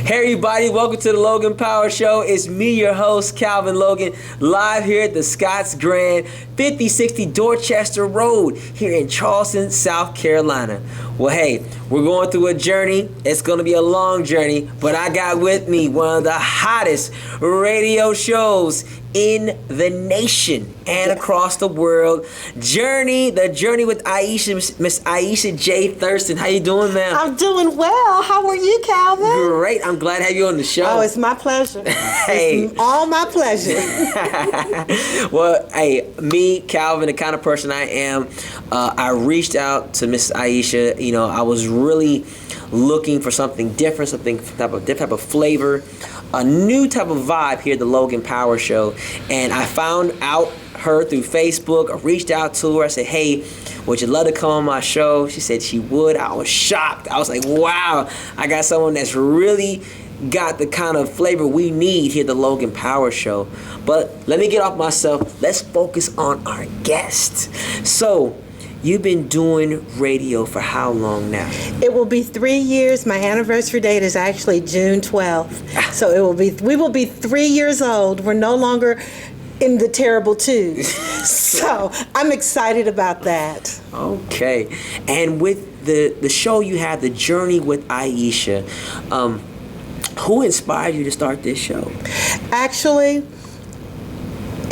Hey everybody, welcome to the Logan Power Show. It's me, your host, Calvin Logan, live here at the Scotts Grand, 5060 Dorchester Road, here in Charleston, South Carolina. Well, hey, we're going through a journey. It's going to be a long journey, but I got with me one of the hottest radio shows in the nation and across the world. The journey with Aisha, Miss Aisha J. Thurston. How you doing, ma'am? I'm doing well. How are you, Calvin? Great. I'm glad to have you on the show. Oh, it's my pleasure. Hey. It's all my pleasure. Well, hey, me, Calvin, the kind of person I am, I reached out to Miss Aisha. You know, I was really looking for something different, different type of flavor, a new type of vibe here at the Logan Power Show. And I found out her through Facebook. I reached out to her. I said, hey, would you love to come on my show? She said she would. I was shocked. I was like, wow, I got someone that's really got the kind of flavor we need here at the Logan Power Show. But let me get off myself. Let's focus on our guest. So, you've been doing radio for how long now? It will be 3 years. My anniversary date is actually June 12th. So we will be 3 years old. We're no longer in the terrible twos. So I'm excited about that. Okay. And with the show you have, The Journey with Aisha, who inspired you to start this show? Actually,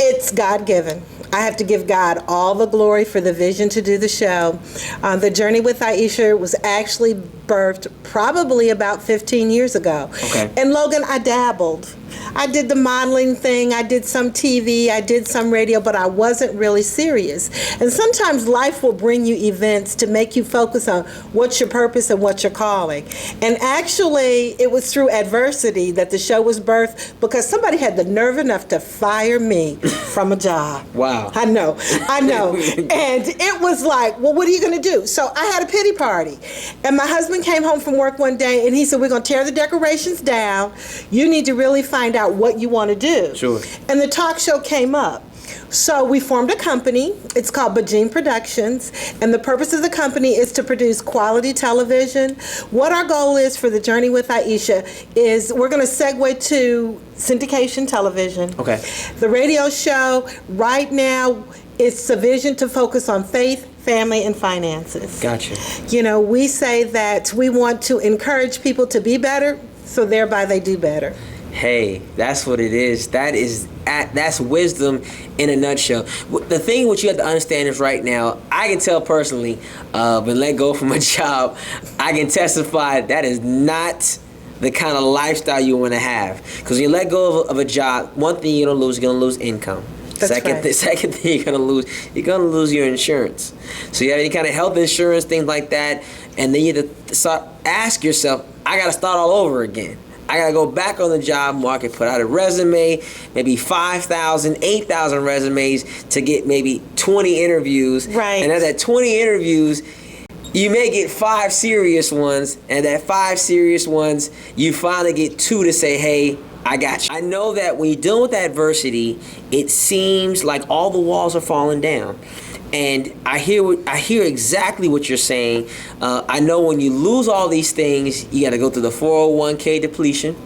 it's God-given. I have to give God all the glory for the vision to do the show. The Journey with Aisha was actually birthed probably about 15 years ago. Okay. And Logan, I dabbled. I did the modeling thing, I did some TV, I did some radio, but I wasn't really serious. And sometimes life will bring you events to make you focus on what's your purpose and what's your calling. And actually, it was through adversity that the show was birthed because somebody had the nerve enough to fire me from a job. Wow. I know. And it was like, well, what are you going to do? So I had a pity party. And my husband came home from work one day and he said, we're going to tear the decorations down. You need to really find out what you want to do. Sure. And the talk show came up. So we formed a company. It's called Bajine Productions. And the purpose of the company is to produce quality television. What our goal is for The Journey with Aisha is we're going to segue to syndication television. Okay. The radio show right now, it's a vision to focus on faith, family, and finances. Gotcha. You know, we say that we want to encourage people to be better, so thereby they do better. Hey, that's what it is. That's wisdom in a nutshell. The thing what you have to understand is right now, I can tell personally, been let go from a job, I can testify that is not the kind of lifestyle you want to have. Because when you let go of a job, one thing you're going to lose income. Second thing you're going to lose your insurance. So you have any kind of health insurance, things like that, and then you have to ask yourself, I got to start all over again. I got to go back on the job market, put out a resume, maybe 5,000, 8,000 resumes to get maybe 20 interviews. Right. And at that 20 interviews, you may get 5 serious ones, and that 5 serious ones, you finally get 2 to say, hey, I got you. I know that when you're dealing with adversity, it seems like all the walls are falling down. And I hear exactly what you're saying. I know when you lose all these things, you got to go through the 401k depletion.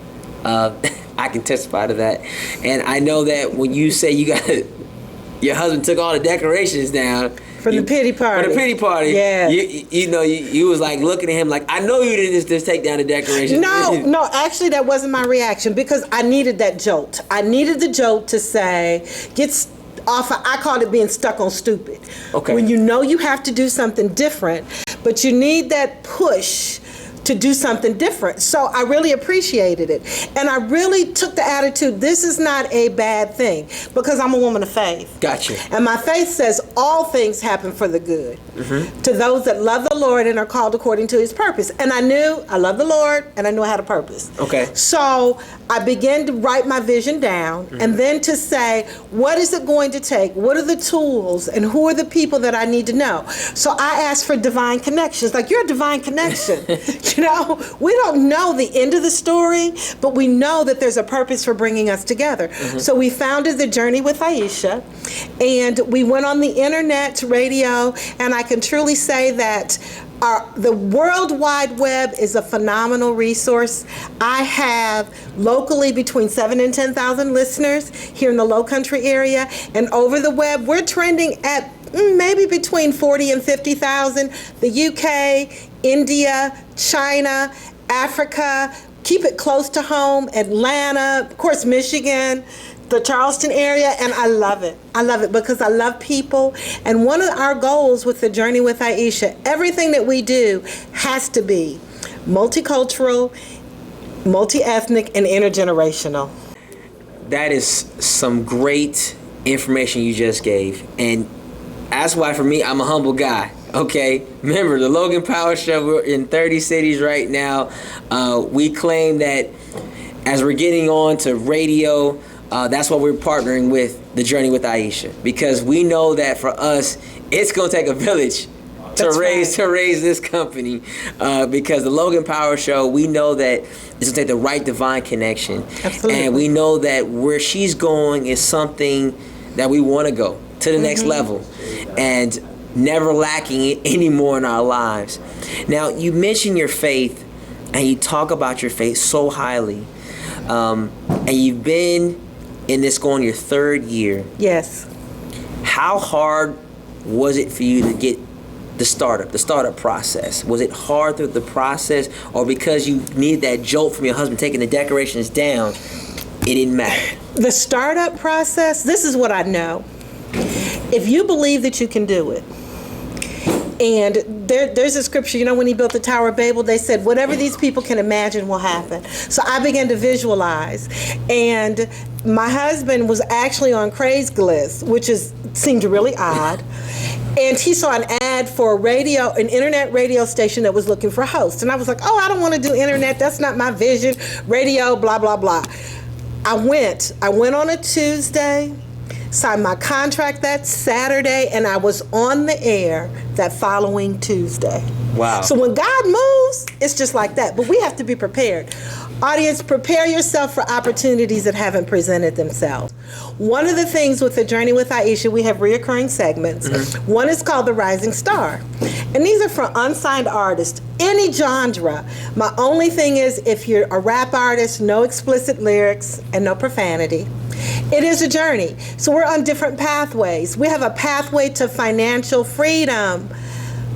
I can testify to that. And I know that when you say your husband took all the decorations down For the pity party. Yeah. You was like looking at him like, I know you didn't just take down the decorations. No, actually that wasn't my reaction because I needed that jolt. I needed the jolt to say, I called it being stuck on stupid. Okay. When you know you have to do something different, but you need that push to do something different. So I really appreciated it. And I really took the attitude, this is not a bad thing, because I'm a woman of faith. Gotcha. And my faith says all things happen for the good to those that love the Lord and are called according to his purpose. And I knew I loved the Lord and I knew I had a purpose. Okay. So I began to write my vision down and then to say, what is it going to take? What are the tools and who are the people that I need to know? So I asked for divine connections. Like, you're a divine connection. You know, we don't know the end of the story, but we know that there's a purpose for bringing us together. So we founded The Journey with Aisha, and we went on the internet, radio, and I can truly say that The World Wide Web is a phenomenal resource. I have locally between 7,000 and 10,000 listeners here in the Low Country area, and over the web, we're trending at maybe between 40 and 50,000. The UK, India, China, Africa, keep it close to home, Atlanta, of course, Michigan, the Charleston area, and I love it. I love it because I love people. And one of our goals with the Journey with Aisha, everything that we do has to be multicultural, multi-ethnic, and intergenerational. That is some great information you just gave. And that's why, for me, I'm a humble guy. Okay, remember the Logan Power Show, we're in 30 cities right now. We claim that as we're getting on to radio, that's why we're partnering with the Journey with Aisha, because we know that for us, it's going to take a village to raise this company, because the Logan Power Show, we know that it's going to take the right divine connection. Absolutely. And we know that where she's going is something that we want to go to the next level, and never lacking it anymore in our lives. Now, you mention your faith, and you talk about your faith so highly, and you've been in this going your third year. Yes. How hard was it for you to get the startup process? Was it hard through the process, or because you needed that jolt from your husband taking the decorations down, it didn't matter? The startup process, this is what I know. If you believe that you can do it, and there's a scripture, you know, when he built the Tower of Babel, they said, whatever these people can imagine will happen. So I began to visualize. And my husband was actually on Craigslist, which seemed really odd. And he saw an ad for an internet radio station that was looking for hosts. And I was like, oh, I don't want to do internet. That's not my vision. Radio, blah, blah, blah. I went on a Tuesday, signed my contract that Saturday, and I was on the air that following Tuesday. Wow. So when God moves, it's just like that. But we have to be prepared. Audience, prepare yourself for opportunities that haven't presented themselves. One of the things with the Journey with Aisha, we have reoccurring segments. Mm-hmm. One is called The Rising Star. And these are for unsigned artists, any genre. My only thing is, if you're a rap artist, no explicit lyrics and no profanity. It is a journey. So we're on different pathways. We have a pathway to financial freedom.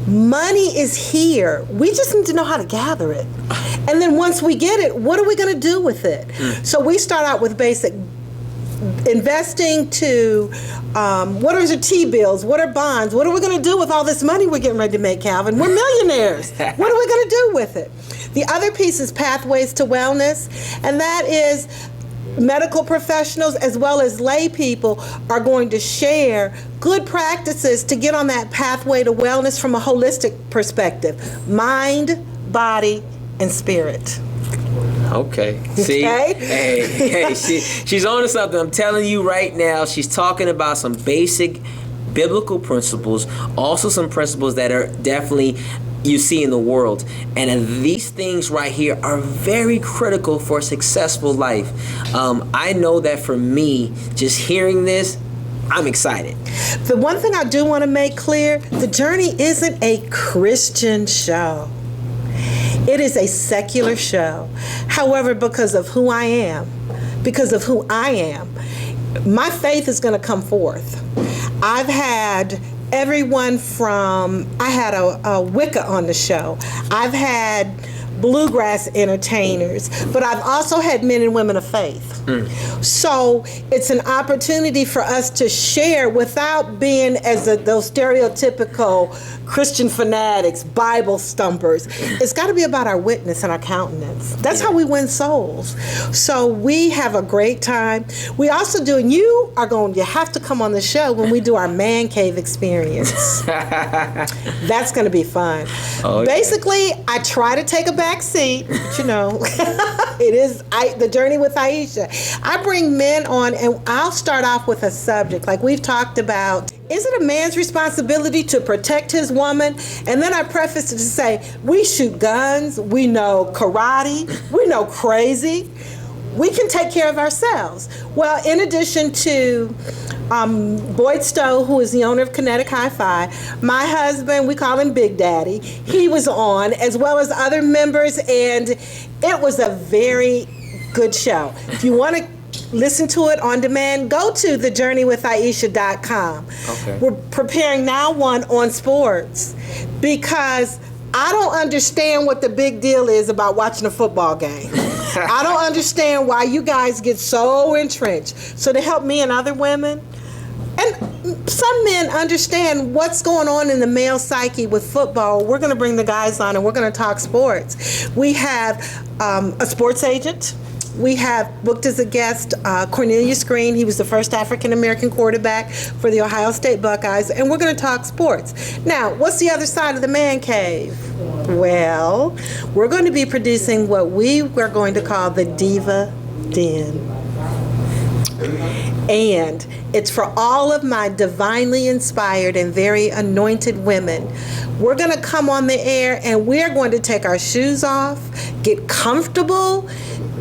Money is here. We just need to know how to gather it. And then once we get it, what are we going to do with it? So we start out with basic investing to what are the T-bills? What are bonds? What are we going to do with all this money we're getting ready to make, Calvin? We're millionaires. What are we going to do with it? The other piece is pathways to wellness, and that is medical professionals as well as lay people are going to share good practices to get on that pathway to wellness from a holistic perspective. Mind, body, and spirit. Okay. See? Okay? Hey, she's on to something. I'm telling you right now, she's talking about some basic biblical principles, also some principles that are definitely you see in the world. And these things right here are very critical for a successful life. I know that for me, just hearing this, I'm excited. The one thing I do want to make clear, the Journey isn't a Christian show. It is a secular show. However, because of who I am, my faith is going to come forth. I've had everyone from, I had a Wicca on the show. I've had bluegrass entertainers, but I've also had men and women of faith. So it's an opportunity for us to share without being as those stereotypical Christian fanatics, Bible stumpers. It's got to be about our witness and our countenance. That's how we win souls. So we have a great time. We also do, and you have to come on the show when we do our man cave experience. That's going to be fun. Oh, basically, yeah. I try to take a back seat, but it is the Journey with Aisha. I bring men on, and I'll start off with a subject like we've talked about. Is it a man's responsibility to protect his woman? And then I preface it to say, we shoot guns, we know karate, we know crazy. We can take care of ourselves. Well, in addition to Boyd Stowe, who is the owner of Kinetic Hi-Fi, my husband, we call him Big Daddy, he was on, as well as other members, and it was a very good show. If you want to listen to it on demand, go to thejourneywithaisha.com. Okay. We're preparing now one on sports, because I don't understand what the big deal is about watching a football game. I don't understand why you guys get so entrenched. So to help me and other women, and some men understand what's going on in the male psyche with football, we're going to bring the guys on and we're going to talk sports. We have a sports agent. We have booked as a guest Cornelius Green. He was the first African-American quarterback for the Ohio State Buckeyes, and we're going to talk sports. Now, what's the other side of the man cave? Well, we're going to be producing what we are going to call the Diva Den. And it's for all of my divinely inspired and very anointed women. We're going to come on the air and we're going to take our shoes off, get comfortable,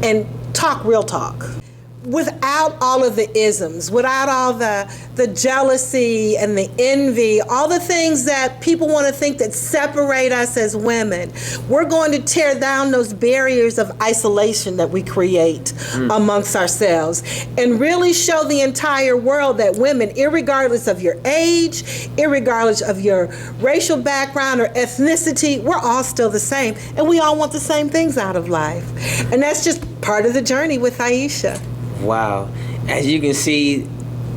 and talk real talk. Without all of the isms, without all the jealousy and the envy, all the things that people want to think that separate us as women. We're going to tear down those barriers of isolation that we create amongst ourselves and really show the entire world that women, irregardless of your age, irregardless of your racial background or ethnicity, we're all still the same, and we all want the same things out of life. And that's just part of the journey with Aisha. Wow. As you can see,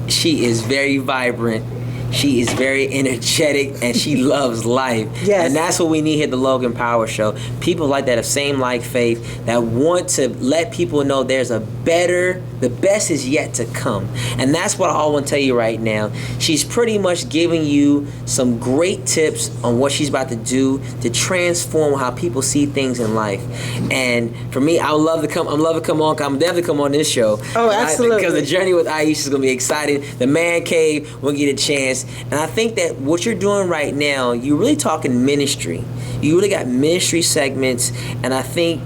she is very vibrant. She is very energetic and she loves life. Yes. And that's what we need here at the Logan Power Show. People like that, of same like faith, that want to let people know there's a better, the best is yet to come. And that's what I want to tell you right now. She's pretty much giving you some great tips on what she's about to do to transform how people see things in life. And for me, I would love to come on. I'm definitely come on this show. Oh, absolutely. Because the journey with Aisha is going to be exciting. The man cave will get a chance. And I think that what you're doing right now, you're really talking ministry. You really got ministry segments. And I think,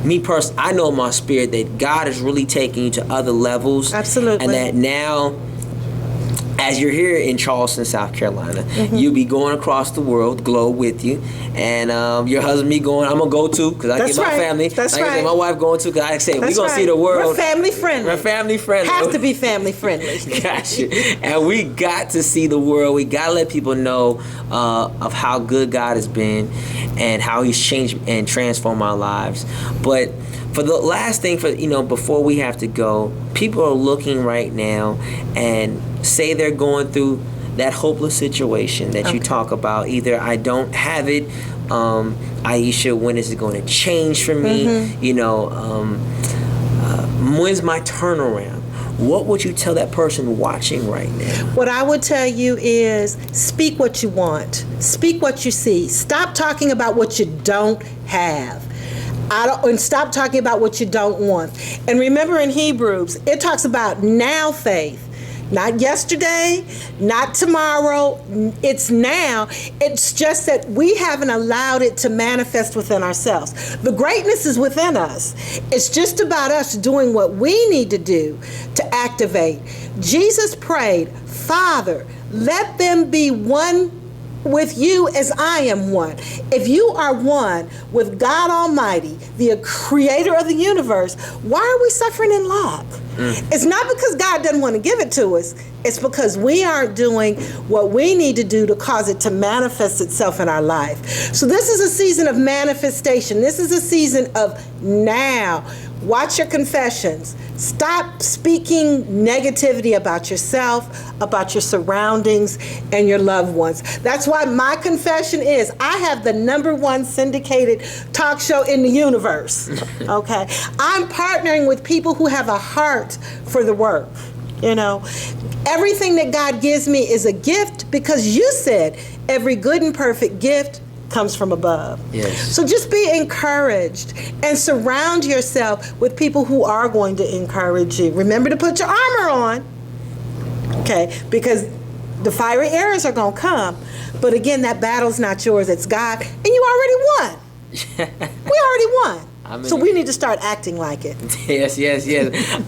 me personally, I know in my spirit that God is really taking you to other levels. Absolutely. And that now, as you're here in Charleston, South Carolina, you'll be going across the world, globe with you. And your husband be going, I'm going to go too, because I get my family. That's like right. I said, my wife going too, because I say, we're going to right. see the world. We're family friendly. We're family friendly. Has to be family friendly. Gotcha. And we got to see the world. We got to let people know of how good God has been and how He's changed and transformed our lives. But for the last thing, before we have to go, people are looking right now and say they're going through that hopeless situation that you talk about. Either I don't have it, Aisha, when is it going to change for me? When's my turnaround? What would you tell that person watching right now? What I would tell you is speak what you want. Speak what you see. Stop talking about what you don't have. And stop talking about what you don't want. And remember, in Hebrews, it talks about now faith. Not yesterday, not tomorrow, it's now. It's just that we haven't allowed it to manifest within ourselves. The greatness is within us. It's just about us doing what we need to do to activate. Jesus prayed, Father, let them be one with you as I am one. If you are one with God Almighty, the creator of the universe, why are we suffering in lack? It's not because God doesn't want to give it to us. It's because we aren't doing what we need to do to cause it to manifest itself in our life. So this is a season of manifestation. This is a season of now. Watch your confessions. Stop speaking negativity about yourself, about your surroundings, and your loved ones. That's why my confession is I have the #1 syndicated talk show in the universe. Okay? I'm partnering with people who have a heart for the work. Everything that God gives me is a gift because you said every good and perfect gift comes from above. Yes. So just be encouraged and surround yourself with people who are going to encourage you. Remember to put your armor on, okay? Because the fiery arrows are going to come. But again, that battle's not yours, it's God. And you already won. We already won. So we need to start acting like it. Yes.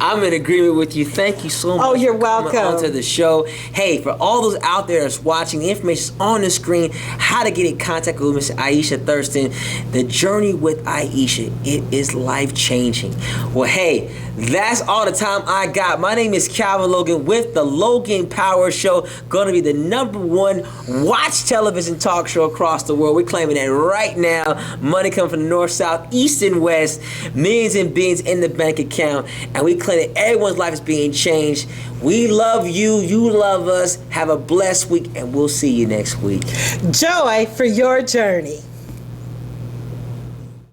I'm in agreement with you. Thank you so much. Oh, you're for coming welcome. onto the show. Hey, for all those out there that's watching, the information's on the screen. How to get in contact with Miss Aisha Thurston. The journey with Aisha, it is life changing. Well, hey, that's all the time I got. My name is Calvin Logan with the Logan Power Show. Going to be the #1 watch television talk show across the world. We're claiming that right now. Money coming from the north, south, east, and west. Millions and billions in the bank account. And we claim that everyone's life is being changed. We love you. You love us. Have a blessed week, and we'll see you next week. Joy for your journey.